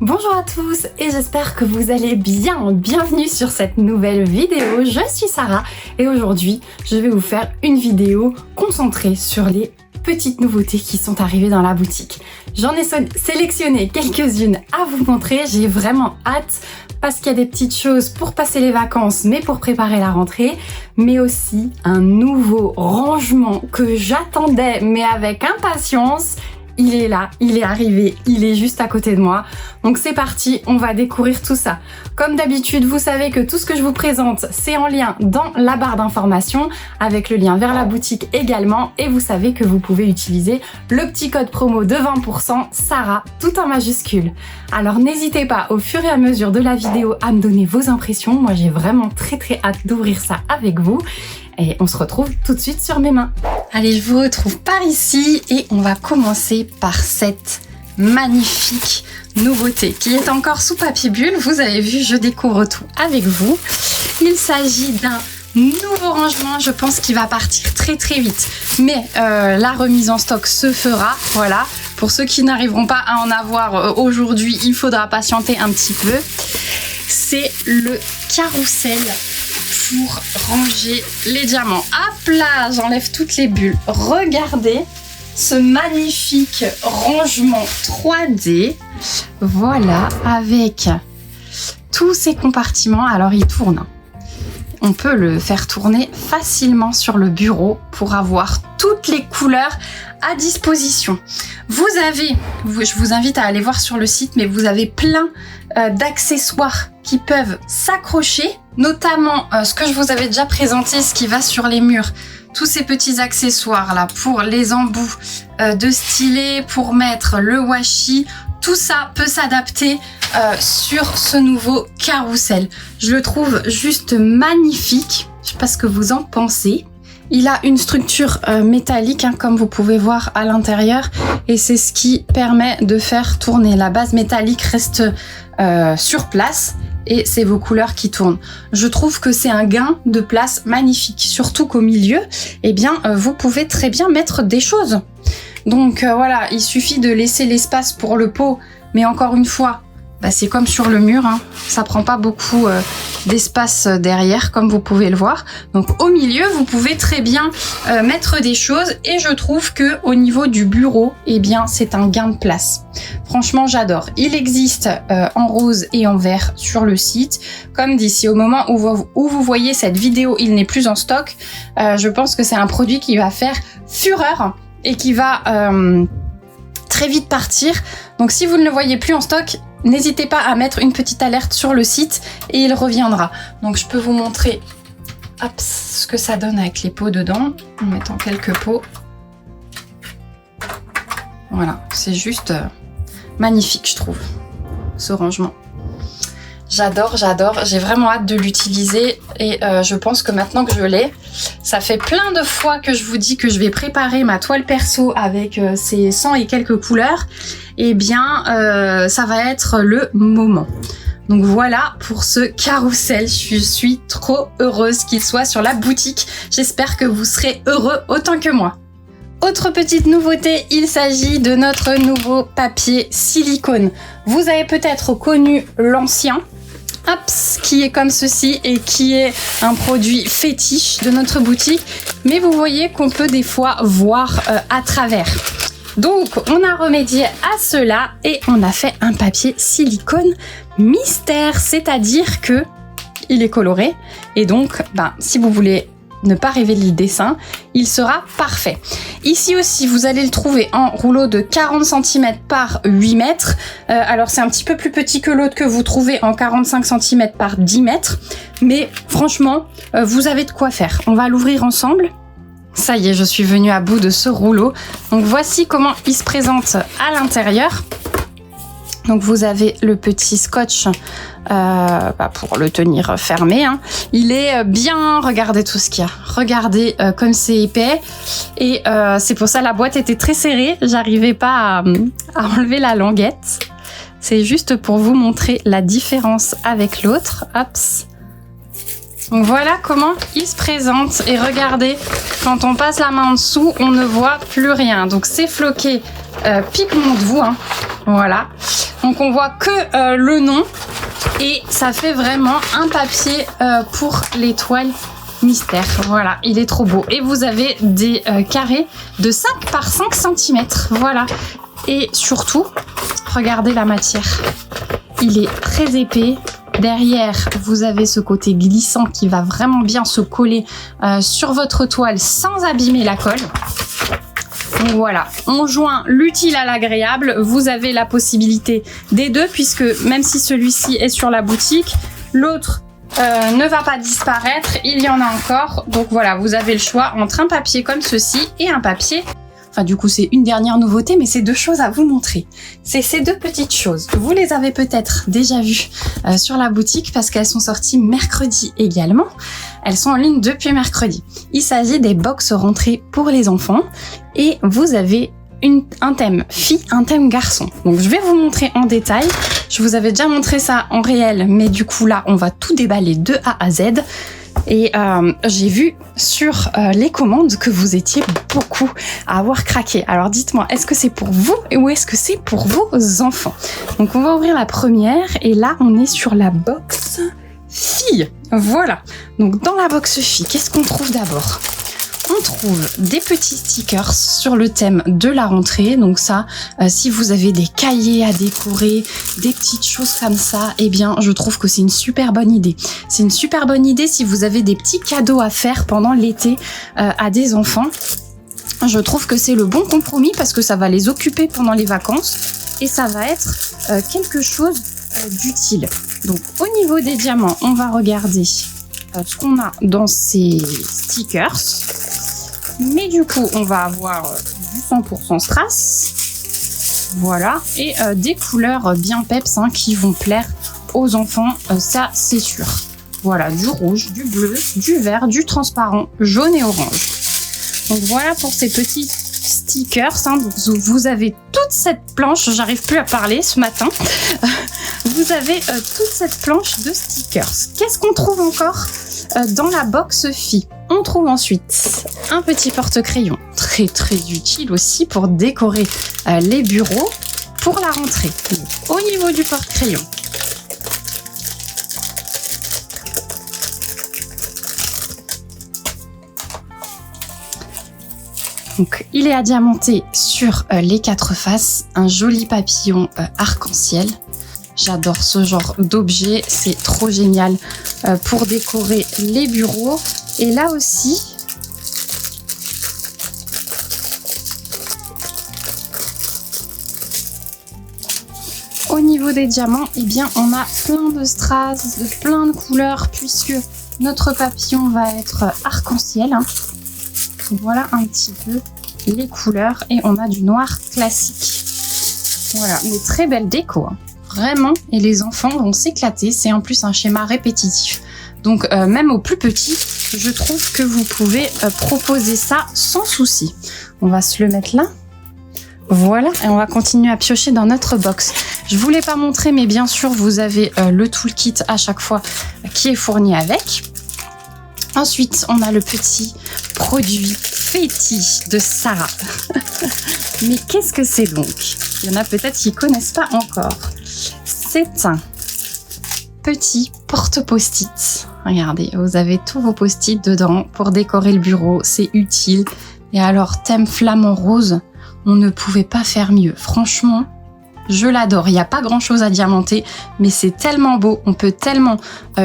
Bonjour à tous et j'espère que vous allez bien. Bienvenue sur cette nouvelle vidéo. Je suis Sarah et aujourd'hui je vais vous faire une vidéo concentrée sur les petites nouveautés qui sont arrivées dans la boutique. J'en ai sélectionné quelques-unes à vous montrer. J'ai vraiment hâte parce qu'il y a des petites choses pour passer les vacances mais pour préparer la rentrée, mais aussi un nouveau rangement que j'attendais mais avec impatience. Il est là, il est arrivé, il est juste à côté de moi. Donc c'est parti, on va découvrir tout ça. Comme d'habitude, vous savez que tout ce que je vous présente, c'est en lien dans la barre d'informations, avec le lien vers la boutique également. Et vous savez que vous pouvez utiliser le petit code promo de 20%, Sarah, tout en majuscule. Alors n'hésitez pas au fur et à mesure de la vidéo à me donner vos impressions. Moi j'ai vraiment très hâte d'ouvrir ça avec vous. Et on se retrouve tout de suite sur mes mains. Allez, je vous retrouve par ici et on va commencer par cette magnifique nouveauté qui est encore sous papier bulle. Vous avez vu, je découvre tout avec vous. Il s'agit d'un nouveau rangement, je pense qu'il va partir très vite. Mais la remise en stock se fera, voilà. Pour ceux qui n'arriveront pas à en avoir aujourd'hui, il faudra patienter un petit peu. C'est le carrousel pour ranger les diamants. Hop là, j'enlève toutes les bulles. Regardez ce magnifique rangement 3D. Voilà, avec tous ces compartiments. Alors, il tourne. On peut le faire tourner facilement sur le bureau pour avoir toutes les couleurs à disposition. Vous avez, je vous invite à aller voir sur le site, mais vous avez plein d'accessoires qui peuvent s'accrocher, notamment ce que je vous avais déjà présenté, ce qui va sur les murs. Tous ces petits accessoires là pour les embouts de stylet, pour mettre le washi, tout ça peut s'adapter sur ce nouveau carrousel. Je le trouve juste magnifique. Je sais pas ce que vous en pensez. Il a une structure métallique, hein, comme vous pouvez voir à l'intérieur, et c'est ce qui permet de faire tourner. La base métallique reste sur place et c'est vos couleurs qui tournent. Je trouve que c'est un gain de place magnifique, surtout qu'au milieu, eh bien, vous pouvez très bien mettre des choses. Donc voilà, il suffit de laisser l'espace pour le pot, mais encore une fois, c'est comme sur le mur, hein. Ça prend pas beaucoup d'espace derrière, comme vous pouvez le voir. Donc au milieu, vous pouvez très bien mettre des choses, et je trouve que au niveau du bureau, eh bien, c'est un gain de place. Franchement, j'adore. Il existe en rose et en vert sur le site. Comme dit, si au moment où vous voyez cette vidéo, il n'est plus en stock, je pense que c'est un produit qui va faire fureur et qui va très vite partir. Donc si vous ne le voyez plus en stock, n'hésitez pas à mettre une petite alerte sur le site et il reviendra. Donc je peux vous montrer ce que ça donne avec les pots dedans, en mettant quelques pots. Voilà, c'est juste magnifique, je trouve, ce rangement. J'adore, j'ai vraiment hâte de l'utiliser et je pense que maintenant que je l'ai, ça fait plein de fois que je vous dis que je vais préparer ma toile perso avec ces 100 et quelques couleurs. Eh bien, ça va être le moment. Donc voilà pour ce carrousel. Je suis trop heureuse qu'il soit sur la boutique. J'espère que vous serez heureux autant que moi. Autre petite nouveauté, il s'agit de notre nouveau papier silicone. Vous avez peut-être connu l'ancien, qui est comme ceci et qui est un produit fétiche de notre boutique, mais vous voyez qu'on peut des fois voir à travers. Donc on a remédié à cela et on a fait un papier silicone mystère, c'est-à-dire que il est coloré et donc si vous voulez ne pas révéler le dessin, il sera parfait. Ici aussi, vous allez le trouver en rouleau de 40 cm par 8 mètres. Alors, c'est un petit peu plus petit que l'autre que vous trouvez en 45 cm par 10 mètres. Mais franchement, vous avez de quoi faire. On va l'ouvrir ensemble. Ça y est, je suis venue à bout de ce rouleau. Donc, voici comment il se présente à l'intérieur. Donc vous avez le petit scotch pour le tenir fermé, hein. Il est bien, regardez tout ce qu'il y a. Regardez comme c'est épais. Et c'est pour ça la boîte était très serrée. J'arrivais pas à enlever la languette. C'est juste pour vous montrer la différence avec l'autre. Hop. Donc voilà comment il se présente. Et regardez, quand on passe la main en dessous, on ne voit plus rien. Donc c'est floqué Pigment de vous, hein. Voilà. Donc on voit que le nom et ça fait vraiment un papier pour les toiles mystère. Voilà, il est trop beau. Et vous avez des carrés de 5 par 5 cm. Voilà. Et surtout, regardez la matière. Il est très épais. Derrière, vous avez ce côté glissant qui va vraiment bien se coller sur votre toile sans abîmer la colle. Donc voilà, on joint l'utile à l'agréable. Vous avez la possibilité des deux puisque même si celui-ci est sur la boutique, l'autre ne va pas disparaître. Il y en a encore. Donc voilà, vous avez le choix entre un papier comme ceci et un papier. Enfin, du coup, c'est une dernière nouveauté, mais c'est deux choses à vous montrer. C'est ces deux petites choses. Vous les avez peut-être déjà vues sur la boutique parce qu'elles sont sorties mercredi également. Elles sont en ligne depuis mercredi. Il s'agit des box rentrées pour les enfants et vous avez un thème fille, un thème garçon. Donc, je vais vous montrer en détail. Je vous avais déjà montré ça en réel, mais du coup, là, on va tout déballer de A à Z. Et j'ai vu sur les commandes que vous étiez beaucoup à avoir craqué. Alors dites-moi, est-ce que c'est pour vous ou est-ce que c'est pour vos enfants? Donc on va ouvrir la première et là on est sur la box fille. Voilà. Donc dans la box fille, qu'est-ce qu'on trouve d'abord? On trouve des petits stickers sur le thème de la rentrée. Donc ça, si vous avez des cahiers à décorer, des petites choses comme ça, eh bien, je trouve que c'est une super bonne idée. C'est une super bonne idée si vous avez des petits cadeaux à faire pendant l'été à des enfants. Je trouve que c'est le bon compromis parce que ça va les occuper pendant les vacances et ça va être quelque chose d'utile. Donc, au niveau des diamants, on va regarder ce qu'on a dans ces stickers. Mais du coup, on va avoir du 100% strass, voilà, et des couleurs bien peps qui vont plaire aux enfants, ça c'est sûr. Voilà, du rouge, du bleu, du vert, du transparent, jaune et orange. Donc voilà pour ces petits stickers. Donc vous avez toute cette planche, j'arrive plus à parler ce matin. Vous avez toute cette planche de stickers. Qu'est-ce qu'on trouve encore dans la box fille? On trouve ensuite un petit porte-crayon, très très utile aussi pour décorer les bureaux pour la rentrée. Donc, au niveau du porte-crayon, donc, il est adiamanté sur les 4 faces, un joli papillon arc-en-ciel. J'adore ce genre d'objet, c'est trop génial pour décorer les bureaux. Et là aussi, au niveau des diamants, eh bien, on a plein de strass, de plein de couleurs, puisque notre papillon va être arc-en-ciel. Voilà un petit peu les couleurs et on a du noir classique. Voilà, mais très belle déco, vraiment. Et les enfants vont s'éclater. C'est en plus un schéma répétitif. Donc même aux plus petits, je trouve que vous pouvez proposer ça sans souci. On va se le mettre là. Voilà, et on va continuer à piocher dans notre box. Je ne vous l'ai pas montré, mais bien sûr, vous avez le toolkit à chaque fois qui est fourni avec. Ensuite, on a le petit produit fétiche de Sarah. Mais qu'est-ce que c'est donc? Il y en a peut-être qui ne connaissent pas encore. C'est un petit porte-post-it. Regardez, vous avez tous vos post-it dedans pour décorer le bureau. C'est utile. Et alors, thème flamant rose, on ne pouvait pas faire mieux. Franchement, je l'adore. Il n'y a pas grand-chose à diamanter, mais c'est tellement beau. On peut tellement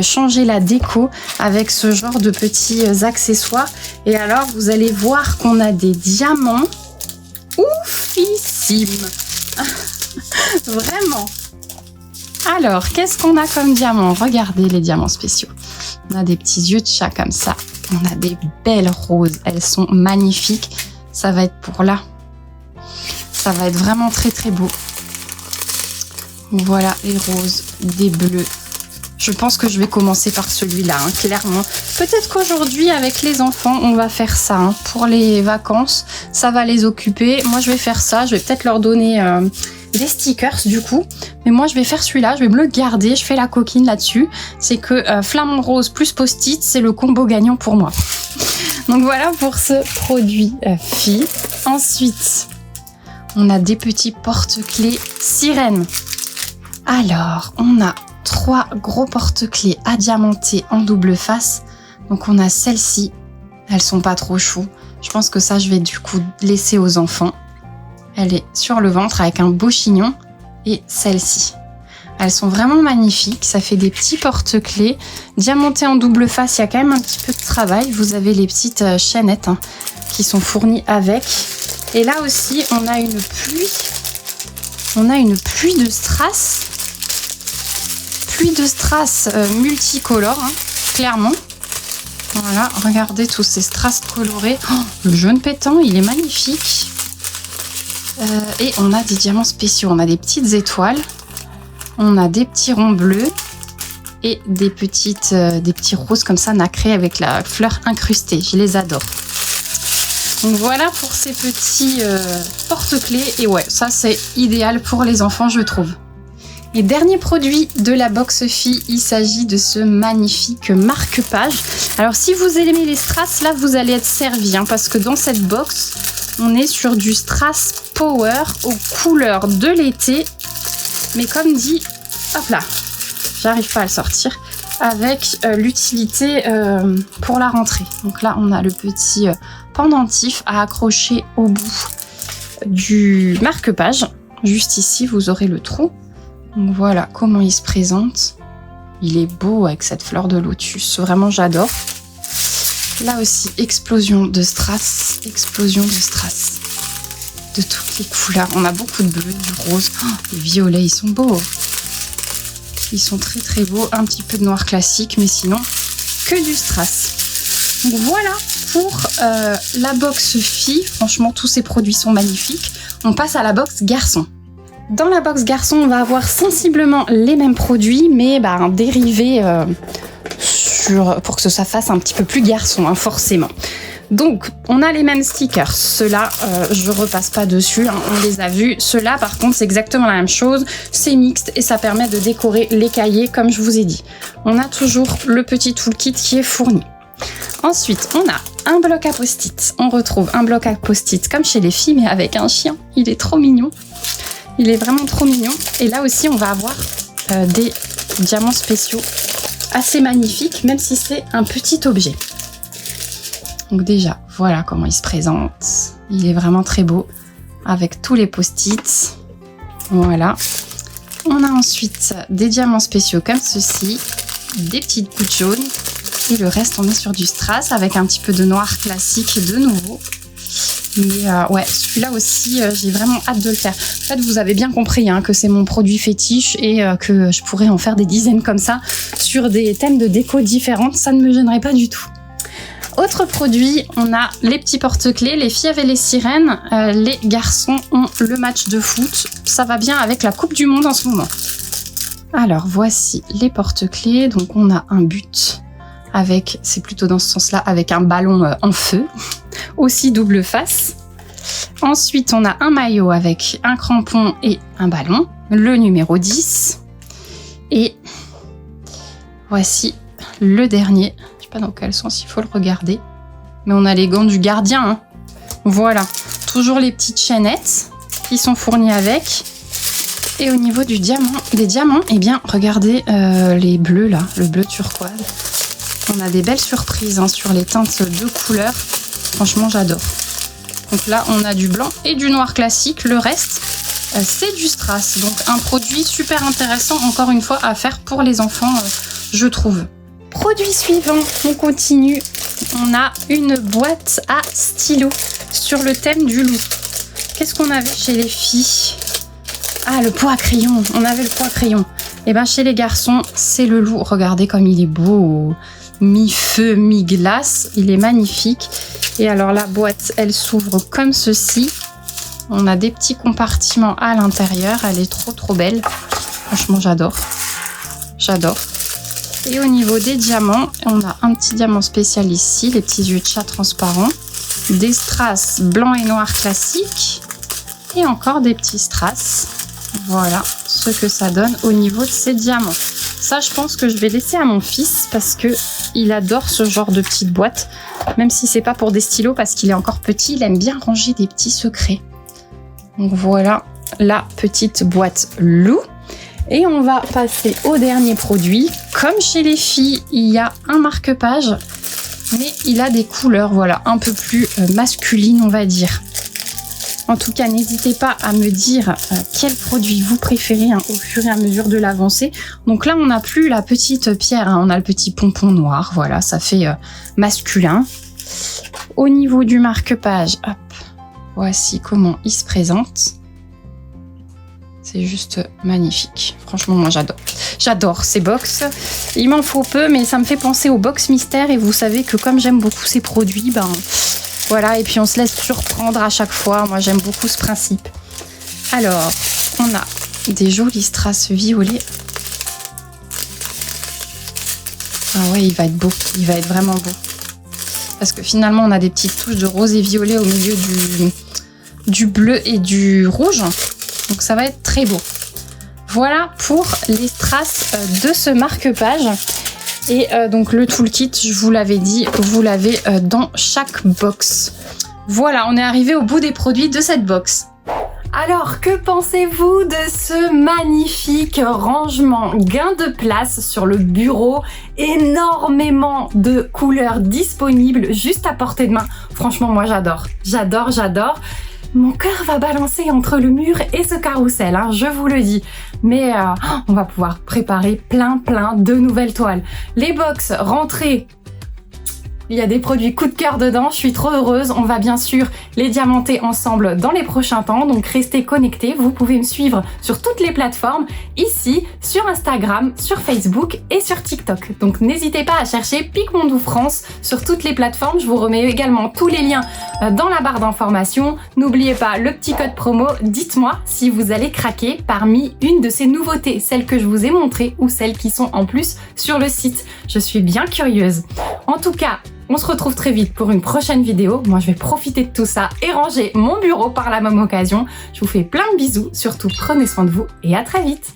changer la déco avec ce genre de petits accessoires. Et alors, vous allez voir qu'on a des diamants oufissimes. Vraiment. Alors, qu'est-ce qu'on a comme diamant? Regardez les diamants spéciaux. On a des petits yeux de chat comme ça. On a des belles roses. Elles sont magnifiques. Ça va être pour là. Ça va être vraiment très très beau. Voilà les roses, des bleus. Je pense que je vais commencer par celui-là, clairement. Peut-être qu'aujourd'hui, avec les enfants, on va faire ça. Pour les vacances, ça va les occuper. Moi, je vais faire ça. Je vais peut-être leur donner des stickers, du coup. Mais moi, je vais faire celui-là. Je vais me le garder. Je fais la coquine là-dessus. C'est que flamant rose plus post-it, c'est le combo gagnant pour moi. Donc voilà pour ce produit fille. Ensuite, On a des petits porte-clés sirènes. Alors, on a 3 gros porte-clés adiamantés en double face. Donc on a celles-ci. Elles sont pas trop choues. Je pense que ça, je vais du coup laisser aux enfants. Elle est sur le ventre avec un beau chignon. Et celle-ci. Elles sont vraiment magnifiques. Ça fait des petits porte-clés. Diamantés en double face, il y a quand même un petit peu de travail. Vous avez les petites chaînettes qui sont fournies avec. Et là aussi, on a une pluie. On a une pluie de strass. Pluie de strass multicolore, clairement. Voilà, regardez tous ces strass colorés. Oh, le jaune pétant, il est magnifique. Et on a des diamants spéciaux. On a des petites étoiles. On a des petits ronds bleus. Et des petits roses comme ça nacrés avec la fleur incrustée. Je les adore. Donc voilà pour ces petits porte-clés. Et ouais, ça c'est idéal pour les enfants, je trouve. Et dernier produit de la box fille, il s'agit de ce magnifique marque-page. Alors si vous aimez les strass, là vous allez être servi, parce que dans cette box, on est sur du strass power aux couleurs de l'été. Mais comme dit, hop là, j'arrive pas à le sortir, avec l'utilité pour la rentrée. Donc là, on a le petit pendentif à accrocher au bout du marque-page. Juste ici, vous aurez le trou. Donc voilà comment il se présente. Il est beau avec cette fleur de lotus. Vraiment, j'adore. Là aussi, explosion de strass. Explosion de strass. De toutes les couleurs. On a beaucoup de bleu, du rose. Oh, les violets, ils sont beaux. Ils sont très très beaux. Un petit peu de noir classique, mais sinon, que du strass. Donc voilà pour la box fille. Franchement, tous ces produits sont magnifiques. On passe à la box garçon. Dans la box garçon, on va avoir sensiblement les mêmes produits, mais un dérivé pour que ça fasse un petit peu plus garçon, forcément. Donc, on a les mêmes stickers. Ceux-là, je repasse pas dessus, on les a vus. Ceux-là, par contre, c'est exactement la même chose. C'est mixte et ça permet de décorer les cahiers, comme je vous ai dit. On a toujours le petit toolkit qui est fourni. Ensuite, on a un bloc à post-it. On retrouve un bloc à post-it comme chez les filles, mais avec un chien. Il est trop mignon. Il est vraiment trop mignon. Et là aussi, on va avoir des diamants spéciaux assez magnifiques, même si c'est un petit objet. Donc déjà, voilà comment il se présente. Il est vraiment très beau, avec tous les post-it. Voilà. On a ensuite des diamants spéciaux comme ceci, des petites gouttes jaunes. Et le reste, on est sur du strass, avec un petit peu de noir classique de nouveau. Mais ouais, celui-là aussi, j'ai vraiment hâte de le faire. En fait, vous avez bien compris que c'est mon produit fétiche et que je pourrais en faire des dizaines comme ça sur des thèmes de déco différentes. Ça ne me gênerait pas du tout. Autre produit, on a les petits porte-clés. Les filles avaient les sirènes, les garçons ont le match de foot. Ça va bien avec la Coupe du Monde en ce moment. Alors, voici les porte-clés. Donc, on a un but avec, c'est plutôt dans ce sens-là, avec un ballon en feu. Aussi double face. Ensuite, on a un maillot avec un crampon et un ballon. Le numéro 10. Et voici le dernier. Je sais pas dans quel sens il faut le regarder. Mais on a les gants du gardien. Voilà. Toujours les petites chaînettes qui sont fournies avec. Et au niveau du diamant, des diamants, eh bien, regardez les bleus là. Le bleu turquoise. On a des belles surprises sur les teintes de couleurs. Franchement, j'adore. Donc là, on a du blanc et du noir classique. Le reste, c'est du strass. Donc un produit super intéressant, encore une fois, à faire pour les enfants, je trouve. Produit suivant, on continue. On a une boîte à stylos sur le thème du loup. Qu'est-ce qu'on avait chez les filles? Ah, le pot à crayon. On avait le pot à crayon. Et bien, chez les garçons, c'est le loup. Regardez comme il est beau. Mi-feu, mi-glace. Il est magnifique. Et alors, la boîte, elle s'ouvre comme ceci. On a des petits compartiments à l'intérieur. Elle est trop, trop belle. Franchement, j'adore. J'adore. Et au niveau des diamants, on a un petit diamant spécial ici. Les petits yeux de chat transparents. Des strass blancs et noirs classiques. Et encore des petits strass. Voilà ce que ça donne au niveau de ces diamants. Ça, je pense que je vais laisser à mon fils parce que il adore ce genre de petites boîtes. Même si c'est pas pour des stylos parce qu'il est encore petit, il aime bien ranger des petits secrets. Donc voilà la petite boîte Lou. Et on va passer au dernier produit. Comme chez les filles, il y a un marque-page, mais il a des couleurs, voilà, un peu plus masculines, on va dire. En tout cas, n'hésitez pas à me dire quel produit vous préférez au fur et à mesure de l'avancée. Donc là, on n'a plus la petite pierre, on a le petit pompon noir. Voilà, ça fait masculin. Au niveau du marque-page, hop, voici comment il se présente. C'est juste magnifique. Franchement, moi, j'adore. J'adore ces box. Il m'en faut peu, mais ça me fait penser aux box mystères. Et vous savez que comme j'aime beaucoup ces produits, ben voilà. Et puis, on se laisse surprendre à chaque fois. Moi, j'aime beaucoup ce principe. Alors, on a des jolis strass violets. Ah ouais, il va être beau. Il va être vraiment beau. Parce que finalement, on a des petites touches de rose et violet au milieu du bleu et du rouge. Donc ça va être très beau. Voilà pour les strass de ce marque-page. Et donc le toolkit, je vous l'avais dit, vous l'avez dans chaque box. Voilà, on est arrivé au bout des produits de cette box. Alors, que pensez-vous de ce magnifique rangement gain de place sur le bureau? Énormément de couleurs disponibles juste à portée de main. Franchement, moi j'adore. J'adore, j'adore. Mon cœur va balancer entre le mur et ce carrousel, je vous le dis. Mais on va pouvoir préparer plein de nouvelles toiles. Les box rentrées. Il y a des produits coup de cœur dedans, je suis trop heureuse. On va bien sûr les diamanter ensemble dans les prochains temps, donc restez connectés. Vous pouvez me suivre sur toutes les plateformes, ici, sur Instagram, sur Facebook et sur TikTok. Donc n'hésitez pas à chercher Picmondou France sur toutes les plateformes. Je vous remets également tous les liens dans la barre d'information. N'oubliez pas le petit code promo. Dites-moi si vous allez craquer parmi une de ces nouveautés, celles que je vous ai montrées ou celles qui sont en plus sur le site. Je suis bien curieuse. En tout cas, on se retrouve très vite pour une prochaine vidéo. Moi, je vais profiter de tout ça et ranger mon bureau par la même occasion. Je vous fais plein de bisous. Surtout, prenez soin de vous et à très vite.